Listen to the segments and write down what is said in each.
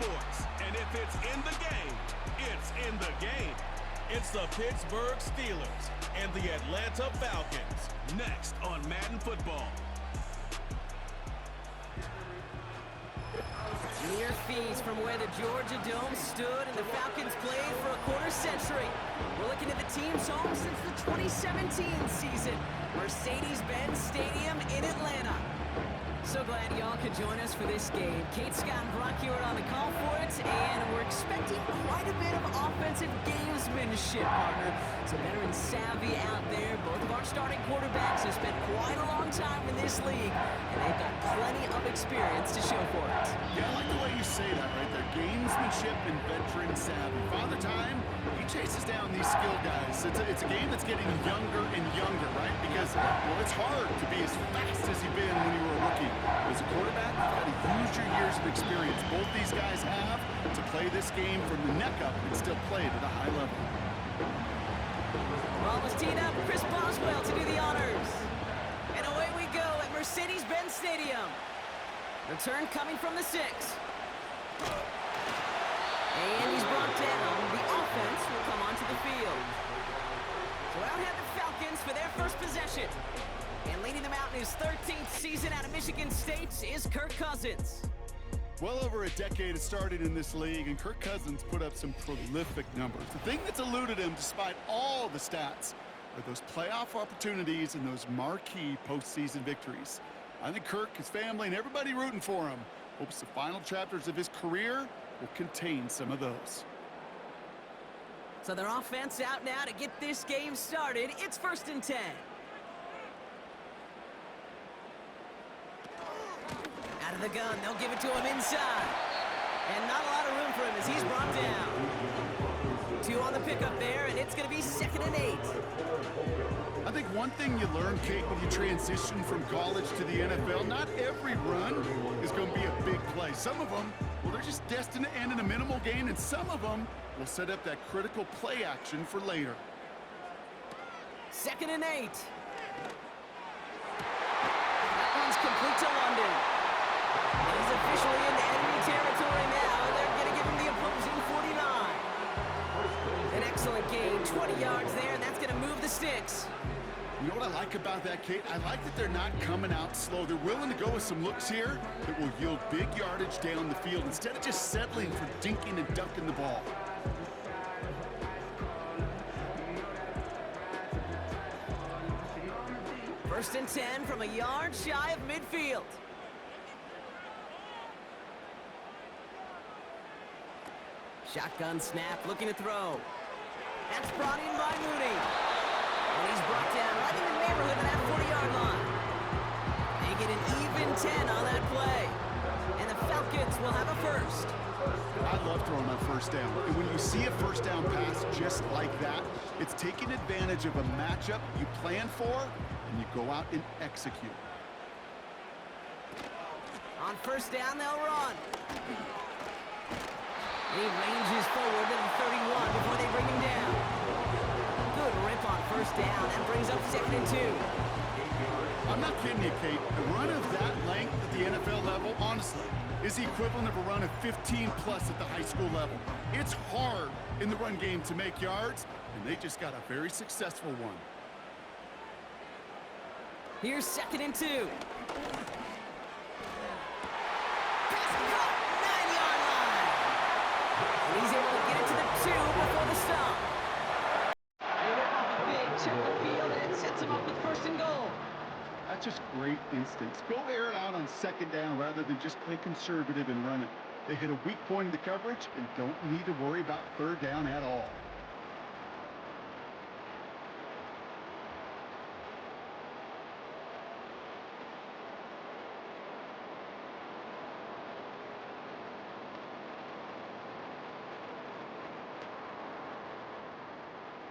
sports. And if it's in the game, it's in the game. It's the Pittsburgh Steelers and the Atlanta Falcons. Next on Madden Football. Mere fees from where the Georgia Dome stood and the Falcons played for a quarter century. We're looking at the team's home since the 2017 season. Mercedes-Benz Stadium in Atlanta. So glad y'all could join us for this game. Kate, Scott, and Brock here are on the call for it, and we're expecting quite a bit of offensive gamesmanship, partner. Some veteran savvy out there. Both of our starting quarterbacks have spent quite a long time in this league, and they've got plenty of experience to show for it. Yeah, I like the way you say that right there. Gamesmanship and veteran savvy. Father Time, he chases down these skill guys. It's a game that's getting younger and younger, right? Because, well, it's hard to be as fast as you've been when you were a rookie. As a quarterback, you've got to use your years of experience. Both these guys have to play this game from the neck up and still play it at a high level. Ball was teed up. Chris Boswell to do the honors. And away we go at Mercedes-Benz Stadium. Return coming from the 6. And he's brought down. The offense will come onto the field. So out have the Falcons for their first possession. And leading them out in his 13th season out of Michigan State is Kirk Cousins. Well over a decade it started in this league, and Kirk Cousins put up some prolific numbers. The thing that's eluded him, despite all the stats, are those playoff opportunities and those marquee postseason victories. I think Kirk, his family, and everybody rooting for him hopes the final chapters of his career will contain some of those. So their offense out now to get this game started. It's 1st and 10. Out of the gun, they'll give it to him inside. And not a lot of room for him as he's brought down. 2 on the pickup there, and it's going to be 2nd and 8. I think one thing you learn, Kate, when you transition from college to the NFL, not every run is going to be a big play. Some of them, well, they're just destined to end in a minimal gain, and some of them will set up that critical play action for later. 2nd and 8. That one's complete to London. And he's officially into enemy territory now, and they're going to give him the opposing 49. An excellent gain, 20 yards there, and that's going to move the sticks. You know what I like about that, Kate? I like that they're not coming out slow. They're willing to go with some looks here that will yield big yardage down the field instead of just settling for dinking and ducking the ball. First and 10 from a yard shy of midfield. Shotgun snap, looking to throw. That's brought in by Mooney. And he's brought down right in the neighborhood of that 40-yard line. They get an even 10 on that play. And the Falcons will have a first. I love throwing on first down. And when you see a first down pass just like that, it's taking advantage of a matchup you plan for, and you go out and execute. On first down, they'll run. He ranges forward to the 31 before they bring him down. Good rip on first down. That brings up 2nd and 2. I'm not kidding you, Kate. A run of that length at the NFL level, honestly, is the equivalent of a run of 15-plus at the high school level. It's hard in the run game to make yards, and they just got a very successful one. Here's 2nd and 2. He's able to get it to the 2 before the stop. They rip off a big check the field, and it sets him up with 1st and goal. That's just great instincts. Go air it out on 2nd down rather than just play conservative and run it. They hit a weak point in the coverage and don't need to worry about 3rd down at all.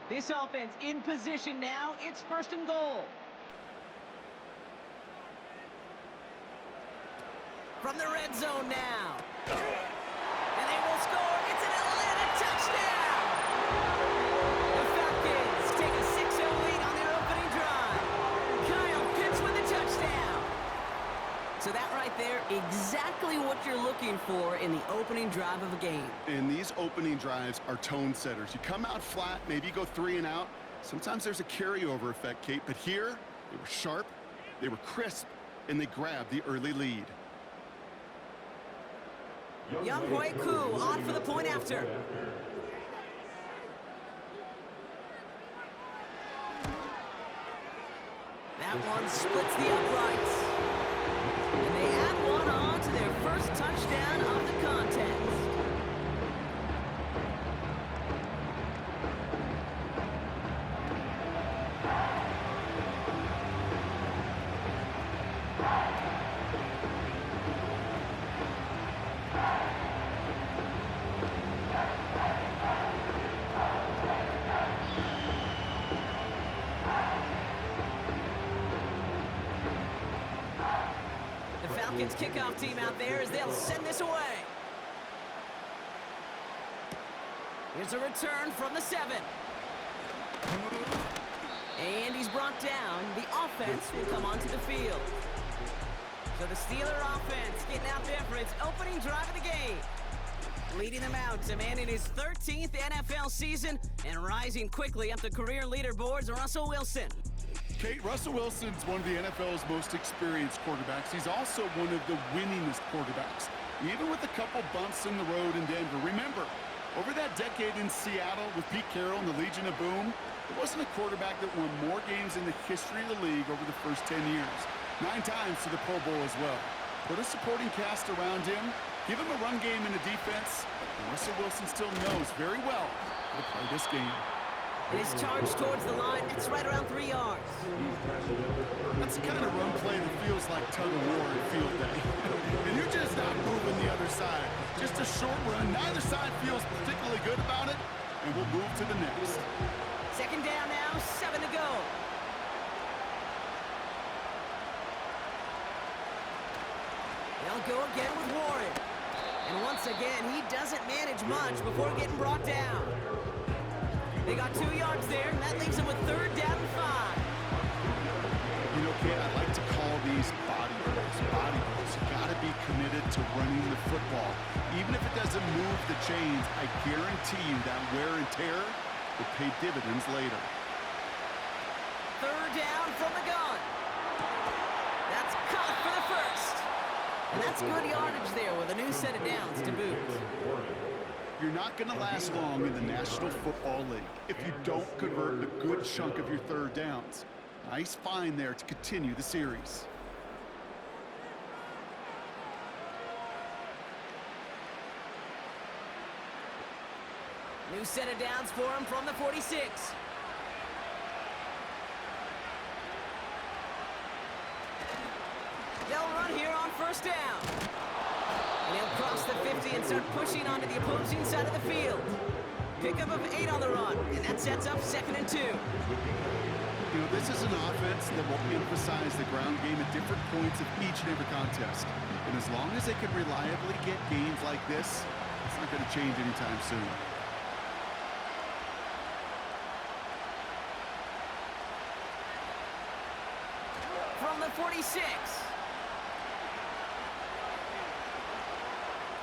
This offense in position now. It's 1st and goal. From the red zone now. And they will score. It's an Atlanta touchdown. The Falcons take a 6-0 lead on their opening drive. Kyle Pitts with a touchdown. So that right there, exactly what you're looking for for in the opening drive of a game. And these opening drives are tone setters. You come out flat, maybe you go 3 and out. Sometimes there's a carryover effect, Kate, but here they were sharp, they were crisp, and they grabbed the early lead. Young Hui Koo on for the point after. That one splits the uprights. And they add one on to their first touchdown of the contest. Falcons kickoff team out there as they'll send this away. Here's a return from the 7. And he's brought down. The offense will come onto the field. So the Steeler offense getting out there for its opening drive of the game. Leading them out to man in his 13th NFL season and rising quickly up the career leaderboards, Russell Wilson. Kate, Russell Wilson's one of the NFL's most experienced quarterbacks. He's also one of the winningest quarterbacks, even with a couple bumps in the road in Denver. Remember, over that decade in Seattle with Pete Carroll and the Legion of Boom, there wasn't a quarterback that won more games in the history of the league over the first 10 years. 9 times to the Pro Bowl as well. Put a supporting cast around him, give him a run game and a defense, and Russell Wilson still knows very well how to play this game. And his charge towards the line, it's right around 3 yards. That's the kind of run play that feels like tug of war at field day. And you're just not moving the other side. Just a short run. Neither side feels particularly good about it, and we'll move to the next. Second down now, 7 to go. They'll go again with Warren. And once again, he doesn't manage much before getting brought down. They got 2 yards there, and that leaves them with 3rd down and 5. You know, Kate, I like to call these body blows. Body blows. You got to be committed to running the football. Even if it doesn't move the chains, I guarantee you that wear and tear will pay dividends later. 3rd down from the gun. That's caught for the first. And that's good yardage there with a new set of downs to boot. You're not going to last long in the National Football League if you don't convert a good chunk of your 3rd downs. Nice find there to continue the series. New set of downs for him from the 46. They'll run here on 1st down. And he'll cross the 50 and start pushing onto the opposing side of the field. Pickup of 8 on the run, and that sets up 2nd and 2. You know, this is an offense that will emphasize the ground game at different points of each and every contest. And as long as they can reliably get games like this, it's not going to change anytime soon. From the 46.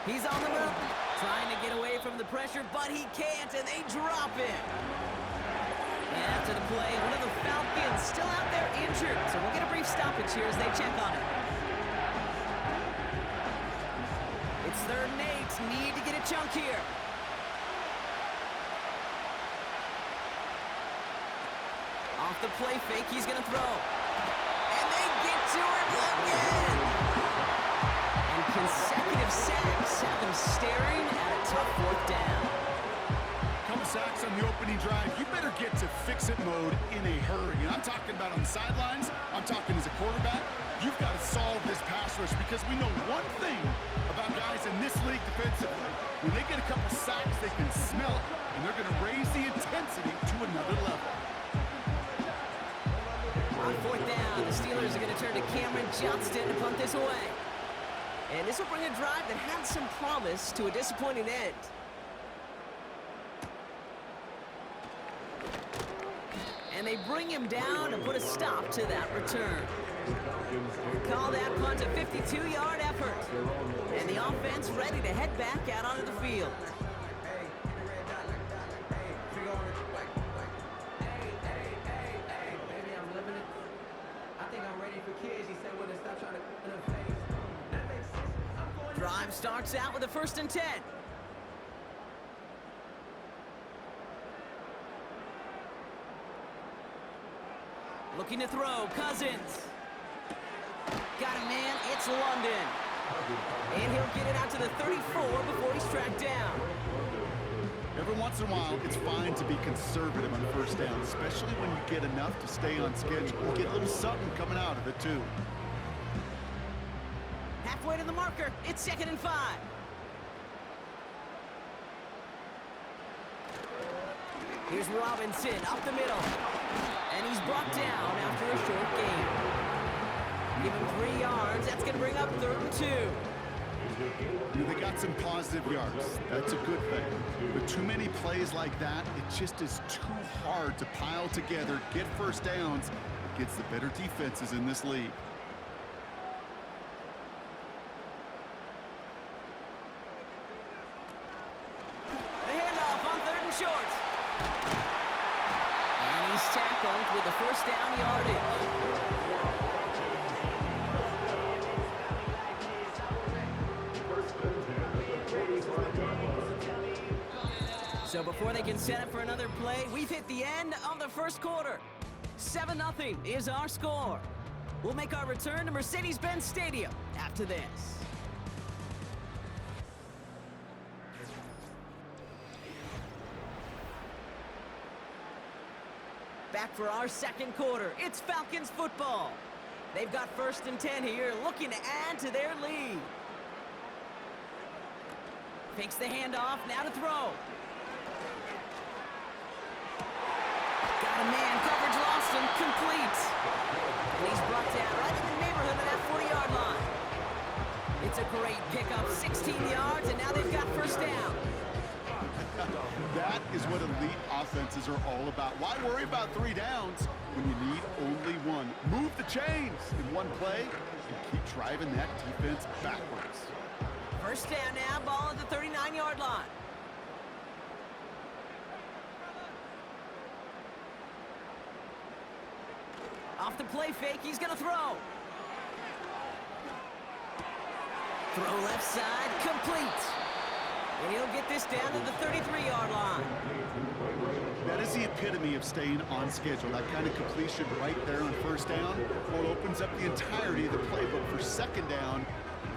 He's on the move, trying to get away from the pressure, but he can't, and they drop it. And after the play, one of the Falcons still out there injured, so we'll get a brief stoppage here as they check on it. It's 3rd and 8, need to get a chunk here. Off the play fake, he's going to throw. And they get to him again. And consecutive sacks have them staring at a tough 4th down. Couple sacks on the opening drive. You better get to fix-it mode in a hurry. And I'm talking about on the sidelines. I'm talking as a quarterback. You've got to solve this pass rush because we know one thing about guys in this league defensively. When they get a couple sacks, they can smell it, and they're going to raise the intensity to another level. On 4th down, the Steelers are going to turn to Cameron Johnston to punt this away. And this will bring a drive that had some promise to a disappointing end. And they bring him down to put a stop to that return. Call that punt a 52-yard effort. And the offense ready to head back out onto the field. Drive starts out with a 1st and 10. Looking to throw, Cousins. Got a man, it's London. And he'll get it out to the 34 before he's tracked down. Every once in a while, it's fine to be conservative on 1st down, especially when you get enough to stay on schedule. You get a little something coming out of it, too. Halfway to the marker, it's 2nd and 5. Here's Robinson up the middle. And he's brought down after a short gain. Give him 3 yards. That's going to bring up 3rd and 2. They got some positive yards. That's a good thing. But too many plays like that, it just is too hard to pile together, get 1st downs against the better defenses in this league. The handoff on 3rd and short. And he's tackled with the 1st down yardage. So before they can set up for another play, we've hit the end of the 1st quarter. 7-0 is our score. We'll make our return to Mercedes-Benz Stadium after this. Back for our 2nd quarter. It's Falcons football. They've got 1st and 10 here, looking to add to their lead. Fakes the handoff, now to throw. Got a man, coverage lost and complete. And he's brought down right in the neighborhood of that 40-yard line. It's a great pickup, 16 yards, and now they've got 1st down. That is what elite offenses are all about. Why worry about 3 downs when you need only 1? Move the chains in 1 play and keep driving that defense backwards. 1st down now, ball at the 39-yard line. Off the play fake, he's going to throw. Throw left side, complete. And he'll get this down to the 33-yard line. That is the epitome of staying on schedule. That kind of completion right there on 1st down, well, opens up the entirety of the playbook for 2nd down.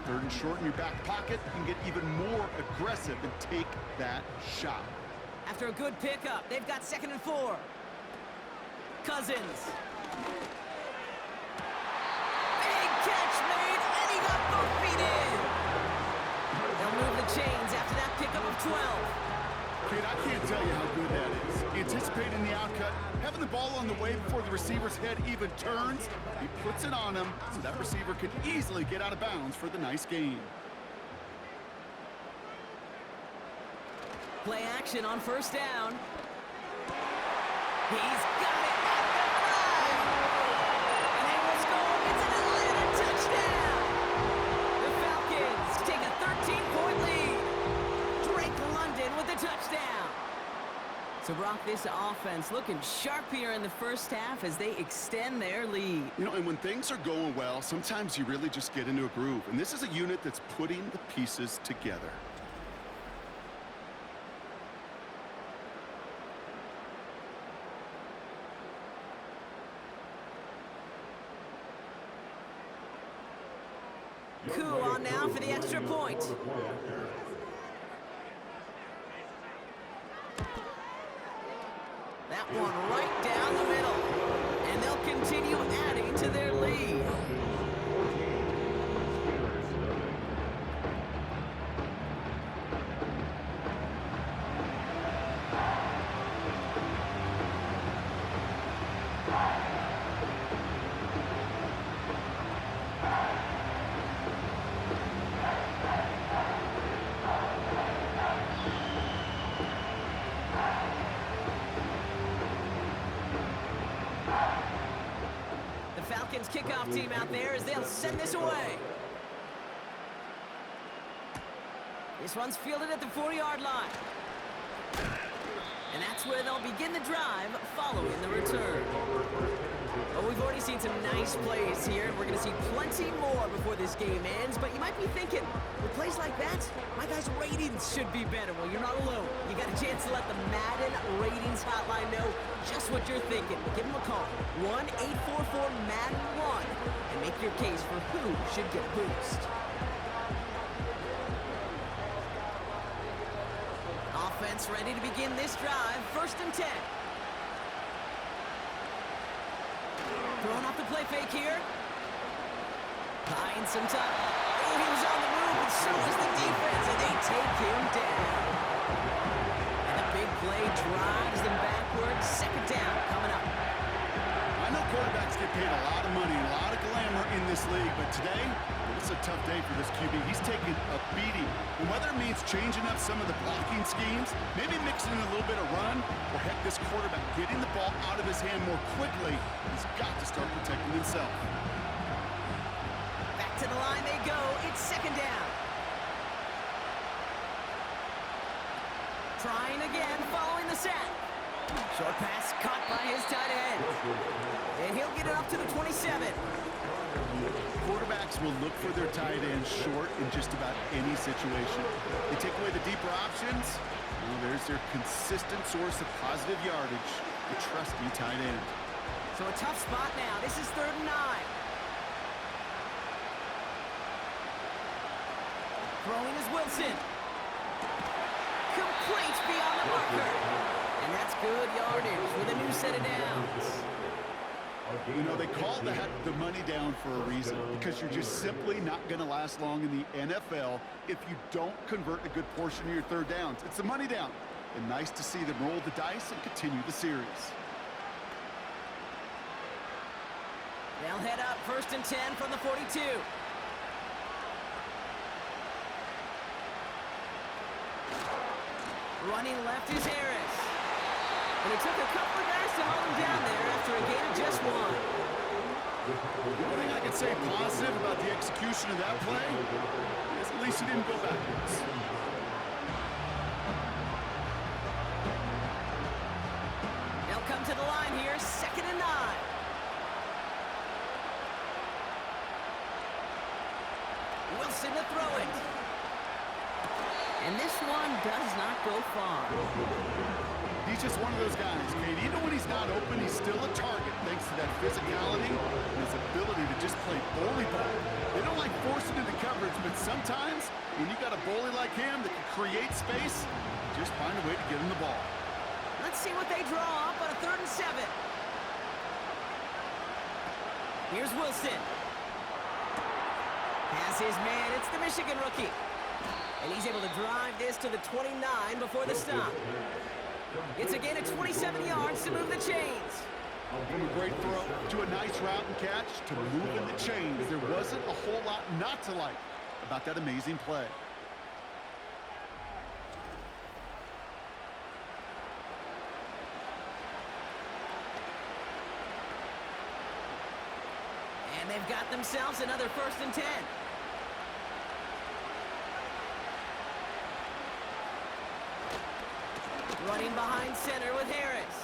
3rd and short in your back pocket, you can get even more aggressive and take that shot. After a good pickup, they've got 2nd and 4. Cousins. Big catch made, and he got both feet in. They'll move the chains after that pickup of 12. Kid, I can't tell you how good that is. Anticipating the outcut, having the ball on the way before the receiver's head even turns, he puts it on him so that receiver can easily get out of bounds for the nice gain. Play action on 1st down. He's got it at the 5. And they will score. It's an Atlanta touchdown. The Falcons take a 13-point lead. Drake London with the touchdown. So, Brock, this offense looking sharp here in the 1st half as they extend their lead. You know, and when things are going well, sometimes you really just get into a groove. And this is a unit that's putting the pieces together. Coup on now for the extra point. That one right down the middle. And they'll continue adding to their lead. Falcons kickoff team out there as they'll send this away. This one's fielded at the 40-yard line. And that's where they'll begin the drive following the return. Well, we've already seen some nice plays here, and we're going to see plenty more before this game ends. But you might be thinking, with plays like that, my guys' ratings should be better. Well, you're not alone. You got a chance to let the Madden ratings hotline know just what you're thinking. Give them a call, 1-844-MADDEN-1, and make your case for who should get a boost. Offense ready to begin this drive. 1st and 10. Throwing off the play fake here. Buying some time. Oh, he was on the move, but so was the defense, and they take him down. And the big play drives them backwards. 2nd down coming up. I know quarterbacks get paid a lot of money, a lot of glamour in this league, but today, it's a tough day for this QB. He's taking a beating. And whether it means changing up some of the blocking schemes, maybe mixing in a little bit of run, or heck, this quarterback getting the ball out of his hand more quickly, he's got to start protecting himself. Back to the line they go. It's 2nd down. Trying again, following the sack. Short pass caught by his tight end. And he'll get it up to the 27. Quarterbacks will look for their tight end short in just about any situation. They take away the deeper options. Well, there's their consistent source of positive yardage, the trusty tight end. So a tough spot now. This is 3rd and 9. Throwing is Wilson. Complete beyond the marker. And that's good yardage with a new set of downs. You know, they call that the money down for a reason, because you're just simply not going to last long in the NFL if you don't convert a good portion of your 3rd downs. It's the money down. And nice to see them roll the dice and continue the series. They'll head up 1st and 10 from the 42. Running left is Harris. And it took a couple of guys to hold him down there after a gain of just 1. The only thing I can say positive about the execution of that play is at least he didn't go backwards. They'll come to the line here, 2nd and 9. Wilson to throw it. And this one does not go far. He's just one of those guys, Kate. Even when he's not open, he's still a target thanks to that physicality and his ability to just play bully ball. They don't like forcing into coverage, but sometimes when you got a bully like him that can create space, just find a way to get him the ball. Let's see what they draw up on a 3rd and 7. Here's Wilson. Has his man. It's the Michigan rookie. And he's able to drive this to the 29 before the stop. It's a gain of 27 yards to move the chains. From a great throw to a nice route and catch to moving the chains, there wasn't a whole lot not to like about that amazing play. And they've got themselves another 1st and 10. Running behind center with Harris.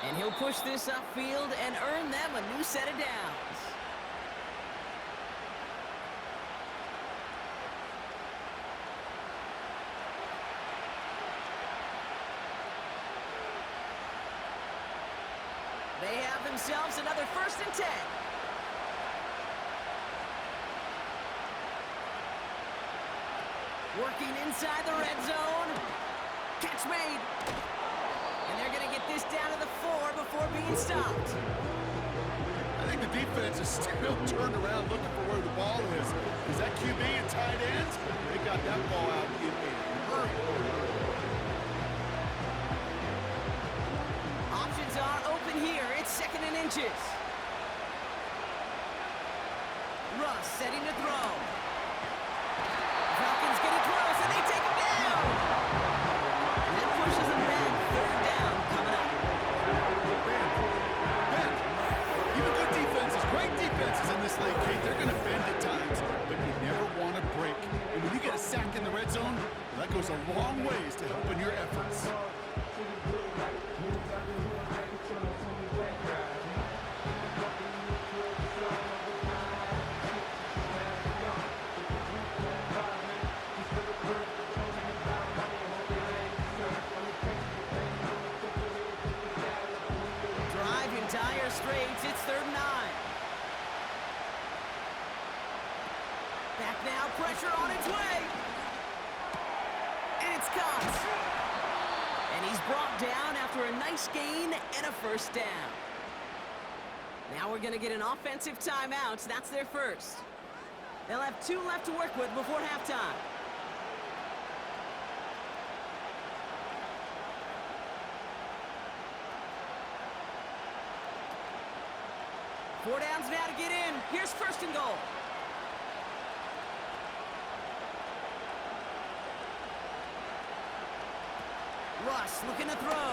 And he'll push this upfield and earn them a new set of downs. They have themselves another 1st and 10. Working inside the red zone. Catch made. And they're going to get this down to the 4 before being stopped. I think the defense is still turned around looking for where the ball is. Is that QB and tight ends? They got that ball out in a hurry. Options are open here. It's 2nd and inches. Russ setting to throw. Falcons getting close, and they take him down. And that pushes them back. 3rd down coming up. Ben, zone, well, that goes a long ways to helping your efforts. Driving dire straits, it's 3rd and 9. Back now, pressure on its way. And it's caught. And he's brought down after a nice gain and a 1st down. Now we're going to get an offensive timeout. That's their first. They'll have 2 left to work with before halftime. Four downs now to get in. Here's 1st and goal. Russ looking to throw.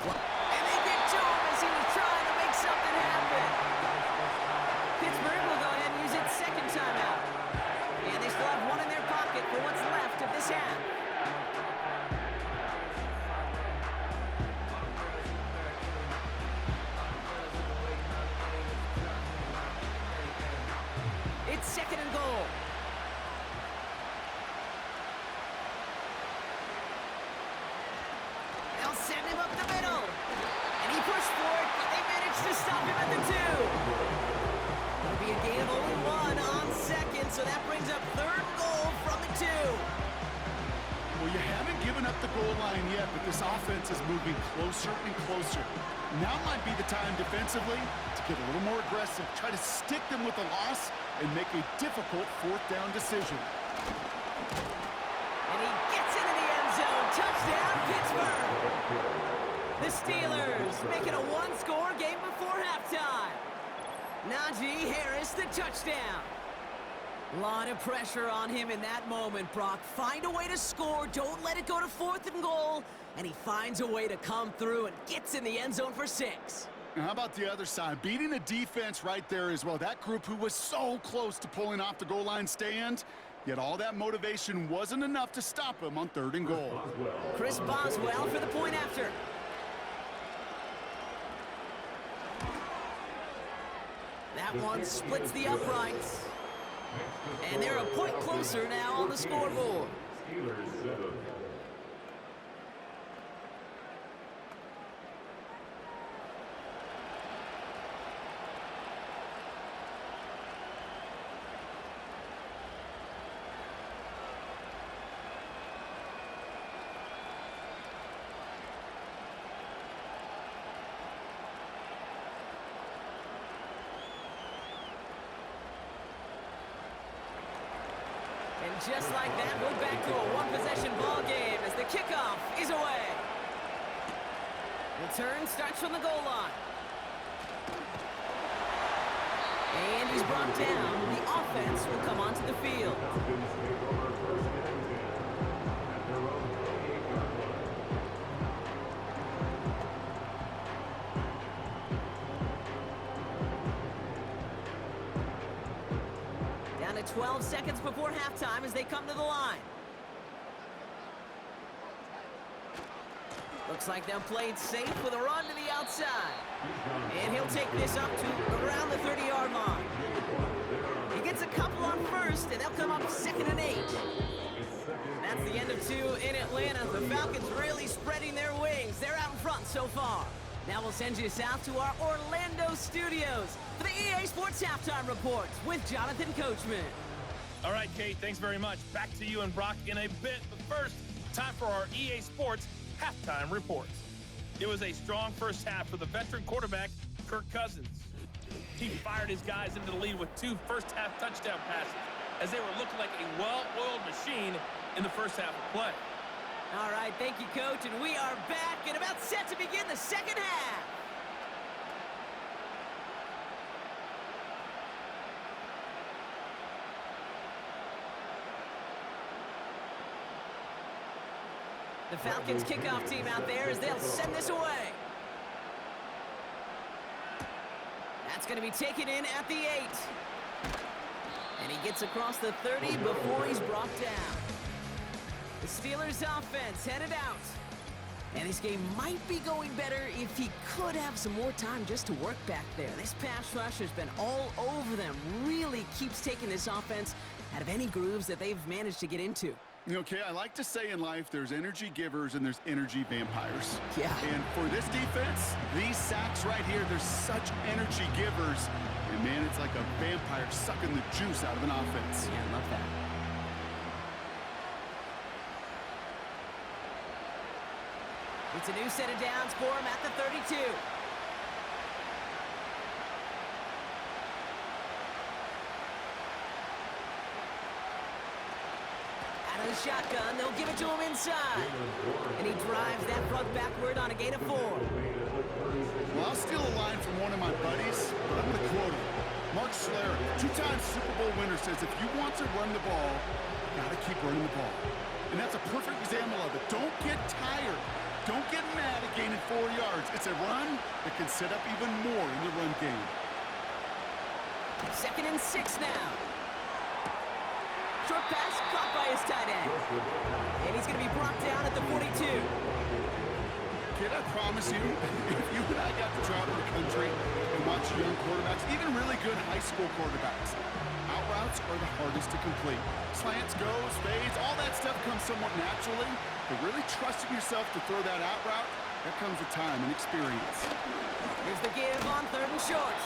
And they get to him as he was trying to make something happen. Pittsburgh will go ahead and use its 2nd timeout. And they still have 1 in their pocket for what's left of this half. It's 2nd and goal. They'll send him up the middle. And he pushed for it, but they managed to stop him at the 2. It'll be a gain of only 1 on 2nd, so that brings up 3rd goal from the 2. Well, you haven't given up the goal line yet, but this offense is moving closer and closer. Now might be the time defensively to get a little more aggressive, try to stick them with the loss, and make a difficult 4th down decision. And he gets into the end zone. Touchdown, Pittsburgh. The Steelers making a 1-score game before halftime. Najee Harris, the touchdown. Lot of pressure on him in that moment, Brock. Find a way to score. Don't let it go to 4th and goal. And he finds a way to come through and gets in the end zone for 6. Now, how about the other side? Beating the defense right there as well. That group who was so close to pulling off the goal line stand, yet all that motivation wasn't enough to stop him on 3rd and goal. Chris Boswell for the point after. That one splits the uprights. And they're a point closer now on the scoreboard. And just like that, we're back to a 1-possession ball game as the kickoff is away. Return starts from the goal line. And he's brought down. The offense will come onto the field. Down to 12 seconds before halftime as they come to the line. Looks like they'll play it safe with a run to the outside. And he'll take this up to around the 30-yard line. He gets a couple on 1st, and they'll come up 2nd and 8. That's the end of 2 in Atlanta. The Falcons really spreading their wings. They're out in front so far. Now we'll send you south to our Orlando studios for the EA Sports Halftime Report with Jonathan Coachman. All right, Kate, thanks very much. Back to you and Brock in a bit. But first, time for our EA Sports Halftime Reports. It was a strong first half for the veteran quarterback, Kirk Cousins. He fired his guys into the lead with 2 first-half touchdown passes as they were looking like a well-oiled machine in the first half of play. All right, thank you, Coach, and we are back and about set to begin the second half. The Falcons kickoff team out there as they'll send this away. That's going to be taken in at the 8. And he gets across the 30 before he's brought down. The Steelers offense headed out. And this game might be going better if he could have some more time just to work back there. This pass rush has been all over them. Really keeps taking this offense out of any grooves that they've managed to get into. Okay, I like to say in life there's energy givers and there's energy vampires. Yeah. And for this defense, these sacks right here, they're such energy givers. And man, it's like a vampire sucking the juice out of an offense. Yeah, I love that. It's a new set of downs for him at the 32. Out of the shotgun, they'll give it to him inside. And he drives that front backward on a gain of 4. Well, I'll steal a line from one of my buddies, but I'm going to quote him. Mark Schler, two-time Super Bowl winner, says if you want to run the ball, you got to keep running the ball. And that's a perfect example of it. Don't get tired. Don't get mad at gaining 4 yards. It's a run that can set up even more in the run game. 2nd and 6 now. Short pass caught by his tight end. And he's going to be brought down at the 42. Kid, I promise you, if you and I got to travel the country and watch young quarterbacks, even really good high school quarterbacks, out routes are the hardest to complete. Slants, goes, fades, all that stuff comes somewhat naturally. But really trusting yourself to throw that out route, that comes with time and experience. Here's the give on 3rd and short.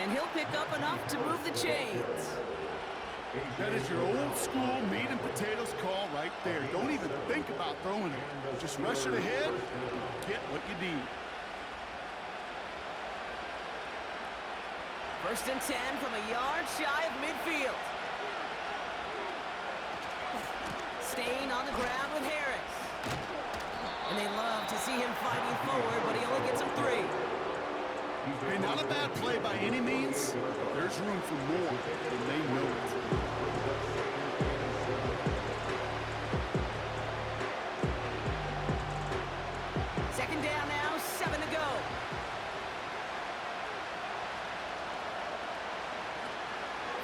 And he'll pick up enough to move the chains. That is your old school meat and potatoes call right there. Don't even think about throwing it. Just rush it ahead and get what you need. 1st and 10 from a yard shy of midfield. Staying on the ground with Harris. And they love to see him fighting forward, but he only gets him 3. Hey, not a bad play by any means, but there's room for more, and they know it. Second down now, 7 to go.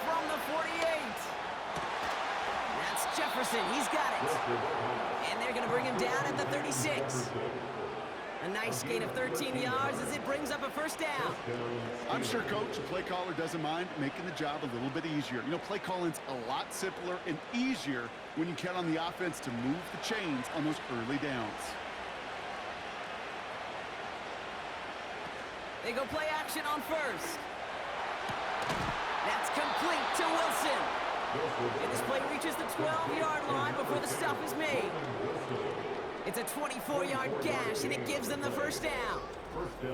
From the 48. That's Jefferson, he's got it. And they're going to bring him down at the 36. A nice gain of 13 yards as it brings up a 1st down. I'm sure, Coach, the play caller doesn't mind making the job a little bit easier. You know, play calling's a lot simpler and easier when you count on the offense to move the chains on those early downs. They go play action on 1st. That's complete to Wilson. And this play reaches the 12-yard line before the stop is made. It's a 24-yard gash, and it gives them the 1st down.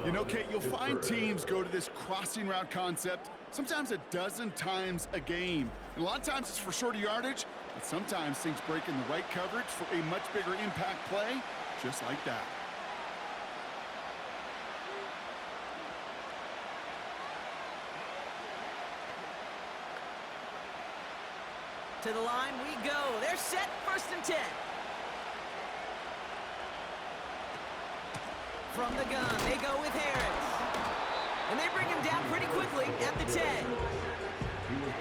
You know, Kate, you'll find teams go to this crossing route concept sometimes a dozen times a game. And a lot of times it's for shorter yardage, but sometimes things break in the right coverage for a much bigger impact play, just like that. To the line we go. They're set, 1st and 10. From the gun, they go with Harris. And they bring him down pretty quickly at the 10.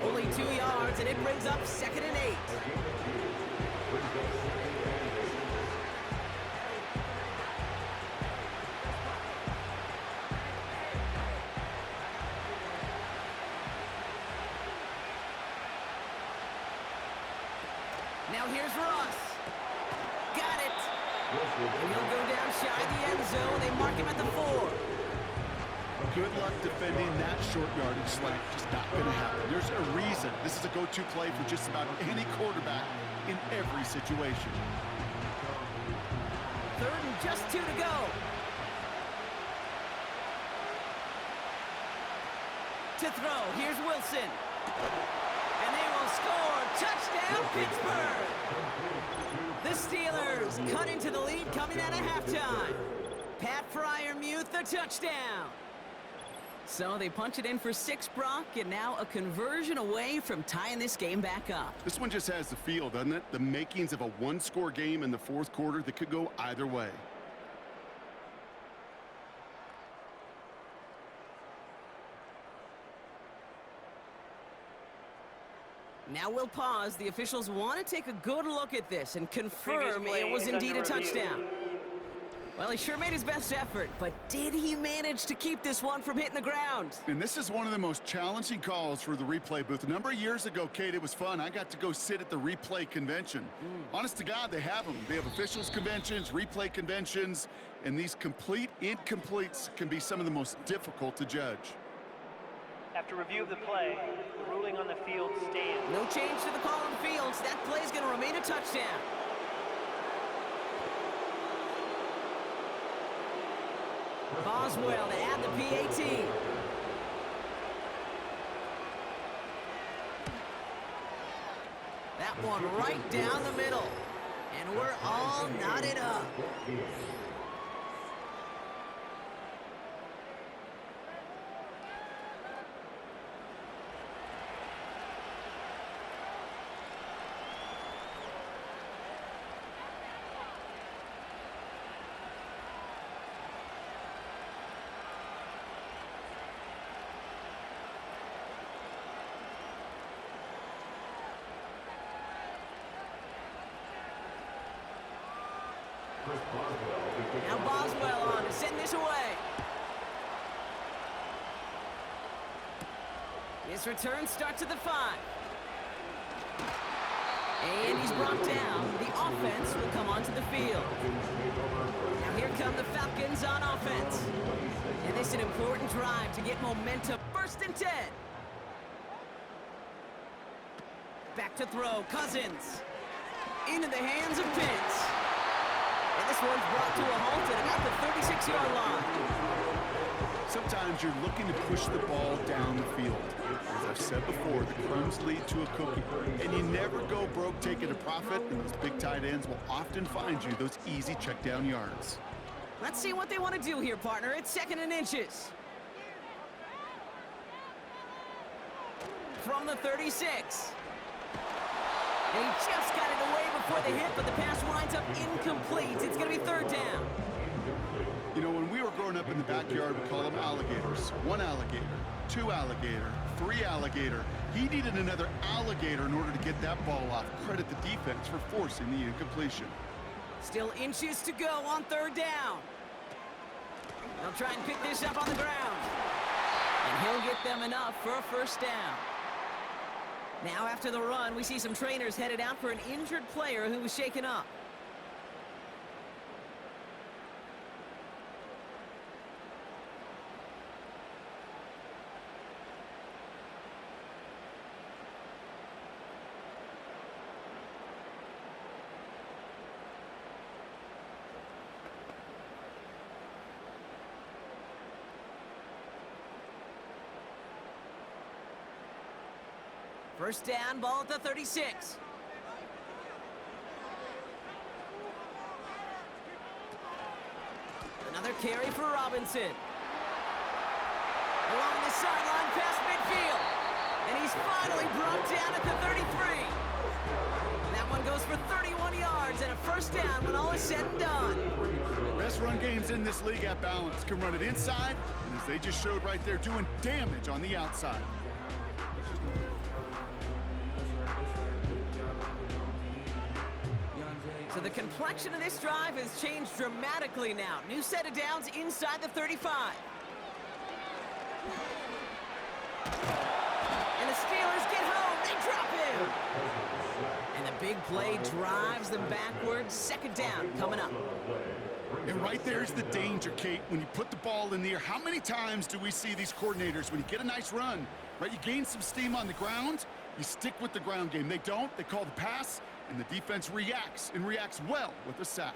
Only 2 yards, and it brings up 2nd and 8. Now here's Ross. Got it. And he'll go down shy of the end zone. They mark him at the 4. Good luck defending that short yardage slant. Just not going to happen. There's a reason this is a go-to play for just about any quarterback in every situation. 3rd and just 2 to go. To throw, here's Wilson. And they will score. Touchdown, Pittsburgh. The Steelers cut into the lead coming out of halftime. Pat Fryermuth, the touchdown. So they punch it in for 6, Brock, and now a conversion away from tying this game back up. This one just has the feel, doesn't it? The makings of a one-score game in the 4th quarter that could go either way. Now we'll pause. The officials want to take a good look at this and confirm it was indeed a touchdown. Well, he sure made his best effort, but did he manage to keep this one from hitting the ground? And this is one of the most challenging calls for the replay booth. A number of years ago, Kate, it was fun. I got to go sit at the replay convention. Honest to God, they have them. They have officials conventions, replay conventions, and these complete incompletes can be some of the most difficult to judge. After review of the play, the ruling on the field stands. No change to the call on the field. So that play's going to remain a touchdown. Boswell to add the PAT. That one right down the middle. And we're all knotted up. Now Boswell on to send this away. His return starts at the 5. And he's brought down. The offense will come onto the field. Now here come the Falcons on offense. And this is an important drive to get momentum. 1st and 10. Back to throw. Cousins. Into the hands of Pitts. And this one's brought to a halt at about the 36-yard line. Sometimes you're looking to push the ball down the field. As I've said before, the crumbs lead to a cookie. And you never go broke taking a profit, and those big tight ends will often find you those easy check down yards. Let's see what they want to do here, partner. It's 2nd and inches. From the 36. And he just got it away before the hit, but the pass winds up incomplete. It's going to be 3rd down. You know, when we were growing up in the backyard, we call them alligators. 1 alligator, 2 alligator, 3 alligator. He needed another alligator in order to get that ball off. Credit the defense for forcing the incompletion. Still inches to go on 3rd down. They'll try and pick this up on the ground. And he'll get them enough for a 1st down. Now after the run, we see some trainers headed out for an injured player who was shaken up. First down, ball at the 36. Another carry for Robinson. Along the sideline past midfield. And he's finally brought down at the 33. And that one goes for 31 yards and a 1st down when all is said and done. Best run games in this league at balance. Can run it inside, and as they just showed right there, doing damage on the outside. So the complexion of this drive has changed dramatically now. New set of downs inside the 35. And the Steelers get home. They drop him. And the big play drives them backwards. 2nd down coming up. And right there's the danger, Kate. When you put the ball in the air, how many times do we see these coordinators, when you get a nice run, right, you gain some steam on the ground, you stick with the ground game. They don't. They call the pass. And the defense reacts, and reacts well with a sack.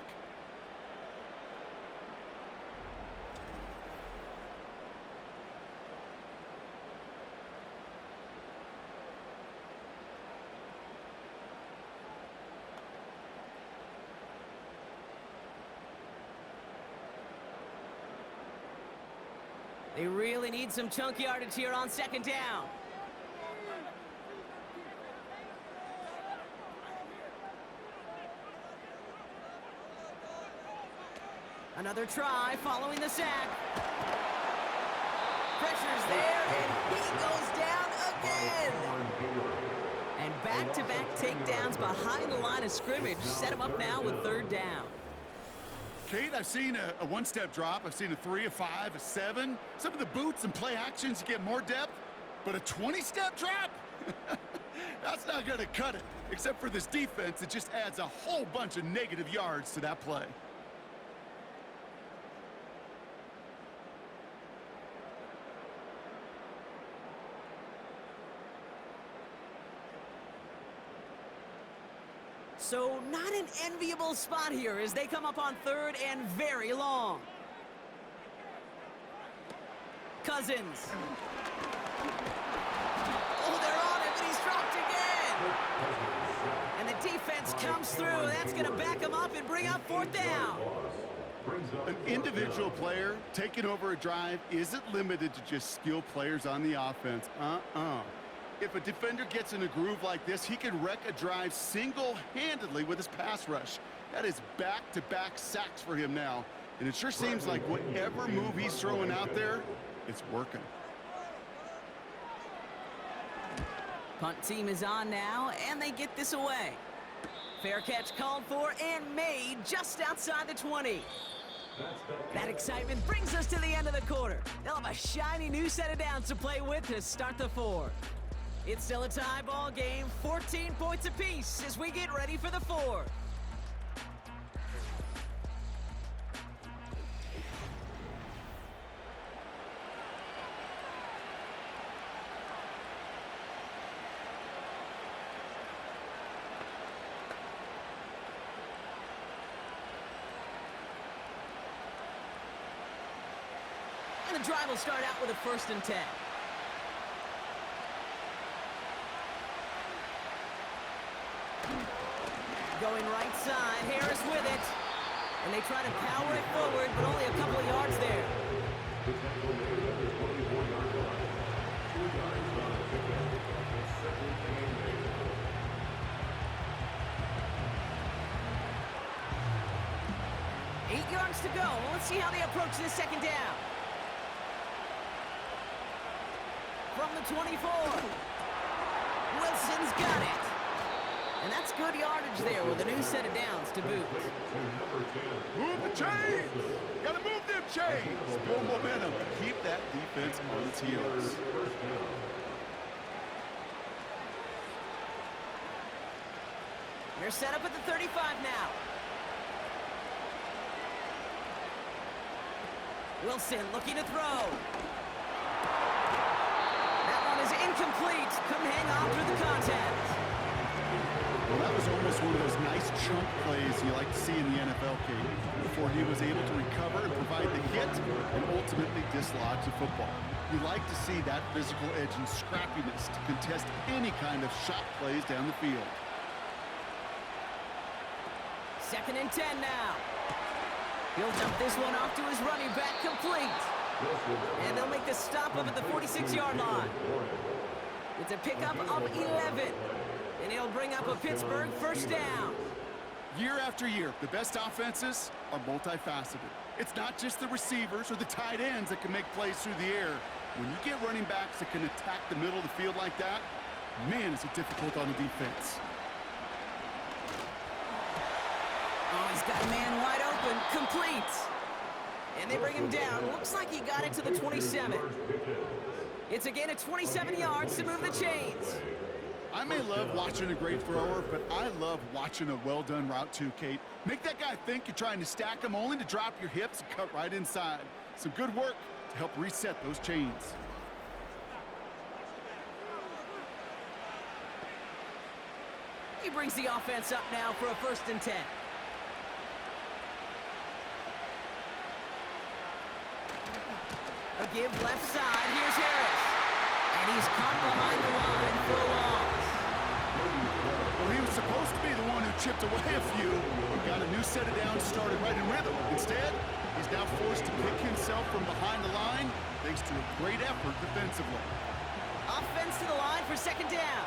They really need some chunk yardage here on 2nd down. Another try following the sack. Pressure's there, and he goes down again. And back-to-back takedowns behind the line of scrimmage set him up now with 3rd down. Kate, I've seen a one-step drop. I've seen a 3, a 5, a 7. Some of the boots and play actions, you get more depth. But a 20-step drop? That's not going to cut it. Except for this defense, it just adds a whole bunch of negative yards to that play. So not an enviable spot here as they come up on 3rd and very long. Cousins. Oh, they're on him, and he's dropped again. And the defense comes through. That's going to back him up and bring up 4th down. An individual player taking over a drive isn't limited to just skilled players on the offense. If a defender gets in a groove like this, he can wreck a drive single-handedly with his pass rush. That is back-to-back sacks for him now. And it sure seems like whatever move he's throwing out there, it's working. Punt team is on now, and they get this away. Fair catch called for and made just outside the 20. That excitement brings us to the end of the quarter. They'll have a shiny new set of downs to play with to start the 4th. It's still a tie ball game, 14 points apiece as we get ready for the 4th. And the drive will start out with a 1st and 10. Going right side, Harris with it. And they try to power it forward, but only a couple of yards there. Eight yards to go. Let's see how they approach this 2nd down. From the 24. Wilson's got it. And that's good yardage there with a new set of downs to boot. Move the chains! Gotta move them chains! Build momentum. Keep that defense on its heels. They're set up at the 35 now. Wilson looking to throw. That one is incomplete. Couldn't hang on through the contact. Well, that was almost one of those nice chunk plays you like to see in the NFL, Kate, before he was able to recover and provide the hit and ultimately dislodge the football. You like to see that physical edge and scrappiness to contest any kind of shot plays down the field. 2nd and 10 now. He'll dump this one off to his running back, complete. And they'll make the stop up at the 46-yard line. It's a pickup of 11. And he'll bring up a Pittsburgh 1st down. Year after year, the best offenses are multifaceted. It's not just the receivers or the tight ends that can make plays through the air. When you get running backs that can attack the middle of the field like that, man, is it difficult on the defense. Oh, he's got a man wide open, complete. And they bring him down. Looks like he got it to the 27. It's a gain of 27 yards to move the chains. I may love watching a great thrower, but I love watching a well-done route too, Kate. Make that guy think you're trying to stack him only to drop your hips and cut right inside. Some good work to help reset those chains. He brings the offense up now for a 1st and 10. A give left side. Here's Harris. And he's caught behind the line for a loss. Well, he was supposed to be the one who chipped away a few. He got a new set of downs started right in rhythm. Instead, he's now forced to pick himself from behind the line thanks to a great effort defensively. Offense to the line for 2nd down.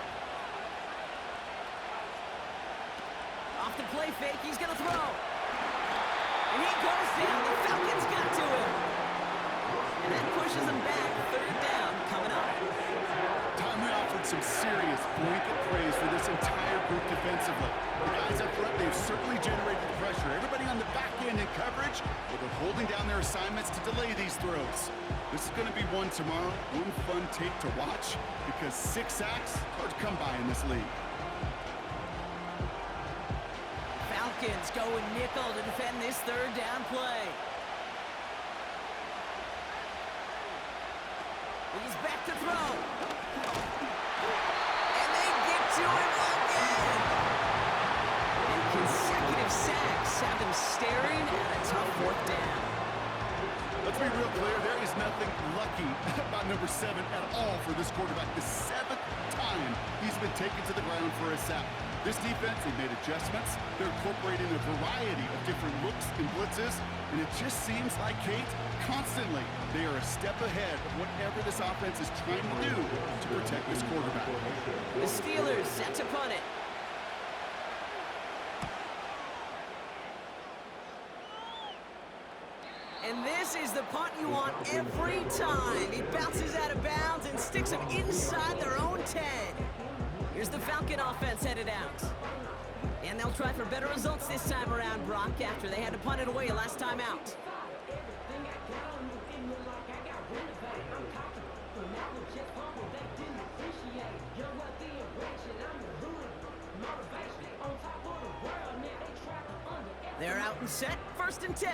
Off the play fake, he's going to throw. And he goes down. The Falcons got to him. And that pushes them back. Third down coming up. Tom, we offered some serious blanket praise for this entire group defensively. The guys up front, they've certainly generated pressure. Everybody on the back end in coverage, but they're holding down their assignments to delay these throws. This is going to be one tomorrow, one fun tape to watch, because 6 sacks, hard to come by in this league. Falcons going nickel to defend this third down play. He's back to throw. And they get to him again. And consecutive sacks have them staring at a tough fourth down. Let's be real clear, there is nothing lucky about number 7 at all for this quarterback. The 7th time he's been taken to the ground for a sack. This defense, they made adjustments. They're incorporating a variety of different looks and blitzes, and it just seems like, Kate, constantly they are a step ahead of whatever this offense is trying to do to protect this quarterback. The Steelers set to punt it. And this is the punt you want every time. He bounces out of bounds and sticks them inside their own 10. Here's the Falcon offense headed out. And they'll try for better results this time around, Brock, after they had to punt it away last time out. They're out and set, 1st and 10.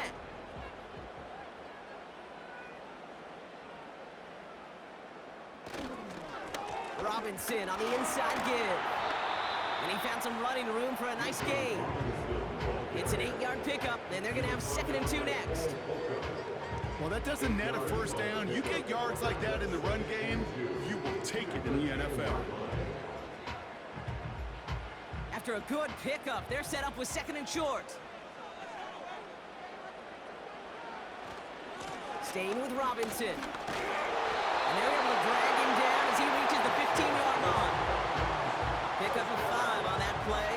Robinson on the inside give. And he found some running room for a nice gain. It's an 8-yard pickup, and they're going to have 2nd and 2 next. Well, that doesn't net a first down. You get yards like that in the run game, you will take it in the NFL. After a good pickup, they're set up with 2nd and short. Staying with Robinson. And they're able to drag him down as he reaches the 15-yard line. Pick up a 5 on that play.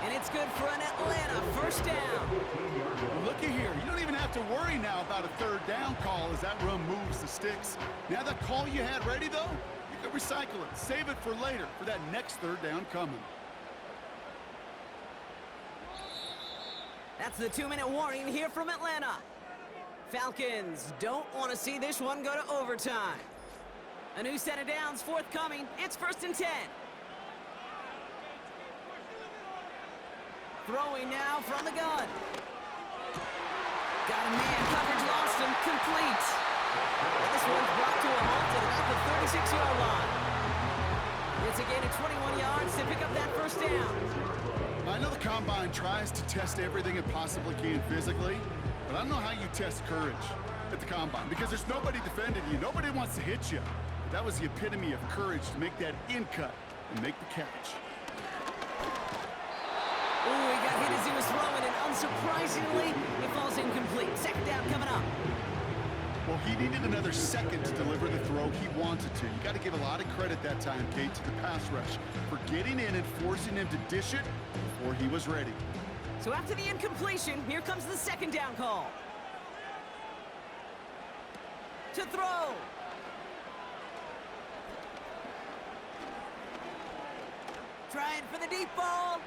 And it's good for an Atlanta 1st down. Looky here. You don't even have to worry now about a 3rd down call as that run moves the sticks. Now that call you had ready, though, you can recycle it. Save it for later for that next 3rd down coming. That's the 2-minute warning here from Atlanta. Falcons don't want to see this one go to overtime. A new set of downs forthcoming. It's 1st and 10. Throwing now from the gun. Got a man, coverage lost him, complete. And this one's brought to a halt at about the 36-yard line. It's a gain of 21 yards to pick up that 1st down. I know the Combine tries to test everything it possibly can physically, but I don't know how you test courage at the Combine because there's nobody defending you. Nobody wants to hit you. But that was the epitome of courage to make that in cut and make the catch. Ooh, he got hit as he was throwing, and unsurprisingly, it falls incomplete. 2nd down coming up. Well, he needed another second to deliver the throw he wanted to. You got to give a lot of credit that time, Kate, to the pass rush for getting in and forcing him to dish it before he was ready. So after the incompletion, here comes the 2nd down call. To throw. Trying for the deep ball.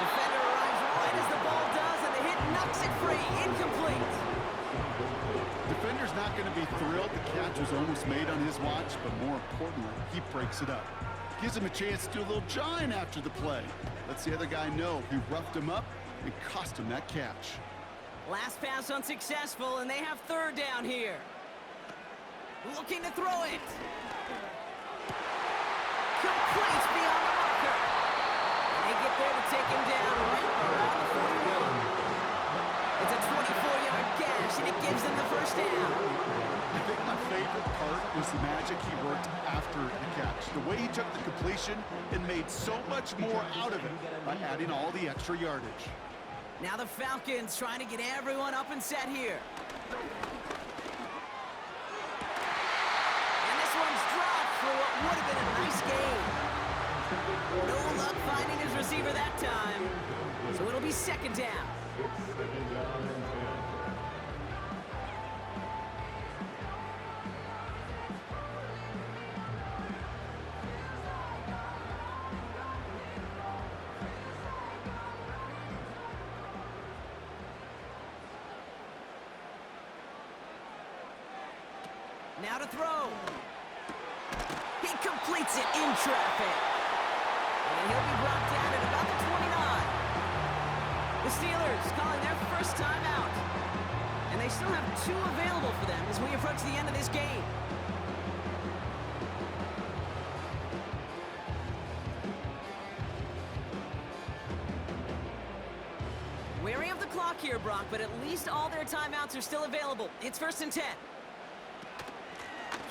Defender arrives right as the ball does, and the hit knocks it free. Incomplete. Defender's not going to be thrilled the catch was almost made on his watch, but more importantly, he breaks it up. Gives him a chance to do a little jawing after the play. Lets the other guy know he roughed him up and cost him that catch. Last pass unsuccessful, and they have 3rd down here. Looking to throw it. Complete beyond the marker. And they get there to take him down right around the 41. It's a 24-yard gash, and it gives them the 1st down. I think my favorite part was the magic he worked after the catch. The way he took the completion and made so much more out of it by adding all the extra yardage. Now the Falcons trying to get everyone up and set here. And this one's dropped for what would have been a nice gain. No luck finding his receiver that time. So it'll be 2nd down. Now to throw. He completes it in traffic. And he'll be brought down at about the 29. The Steelers calling their first timeout. And they still have 2 available for them as we approach the end of this game. Wary of the clock here, Brock, but at least all their timeouts are still available. It's 1st and 10.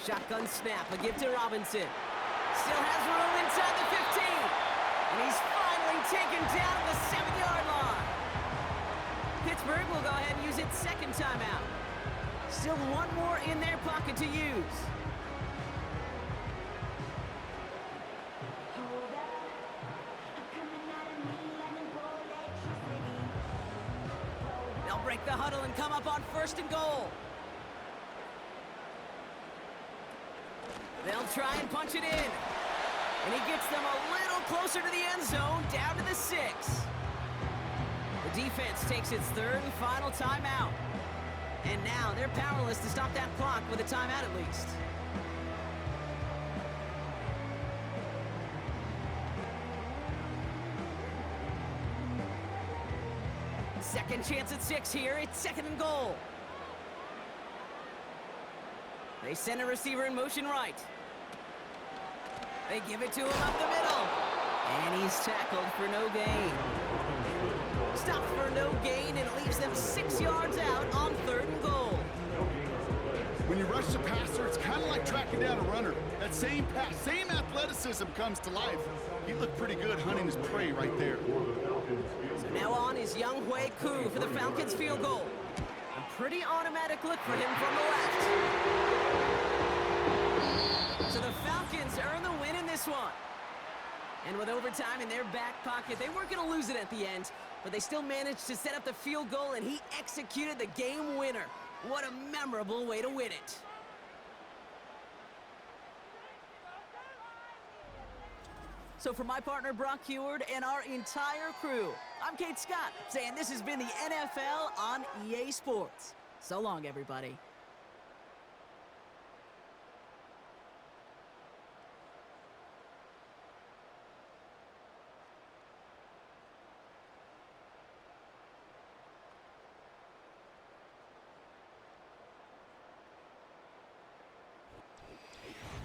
Shotgun snap, a give to Robinson. Still has room inside the 15. And he's finally taken down at the 7-yard line. Pittsburgh will go ahead and use its 2nd timeout. Still 1 more in their pocket to use. They'll break the huddle and come up on 1st and goal. They'll try and punch it in. And he gets them a little closer to the end zone, down to the 6. The defense takes its 3rd and final timeout. And now they're powerless to stop that clock with a timeout at least. Second chance at 6 here. It's 2nd and goal. They send a receiver in motion right. They give it to him up the middle. And he's tackled for no gain. Stopped for no gain, and it leaves them 6 yards out on 3rd and goal. When you rush the passer, it's kind of like tracking down a runner. That same pass, same athleticism comes to life. He looked pretty good hunting his prey right there. So now on is Young Hui Koo for the Falcons field goal. A pretty automatic look for him from the left. So the Falcons earn the win in this one. And with overtime in their back pocket, they weren't going to lose it at the end, but they still managed to set up the field goal, and he executed the game winner. What a memorable way to win it. So for my partner, Brock Heward, and our entire crew, I'm Kate Scott, saying this has been the NFL on EA Sports. So long, everybody.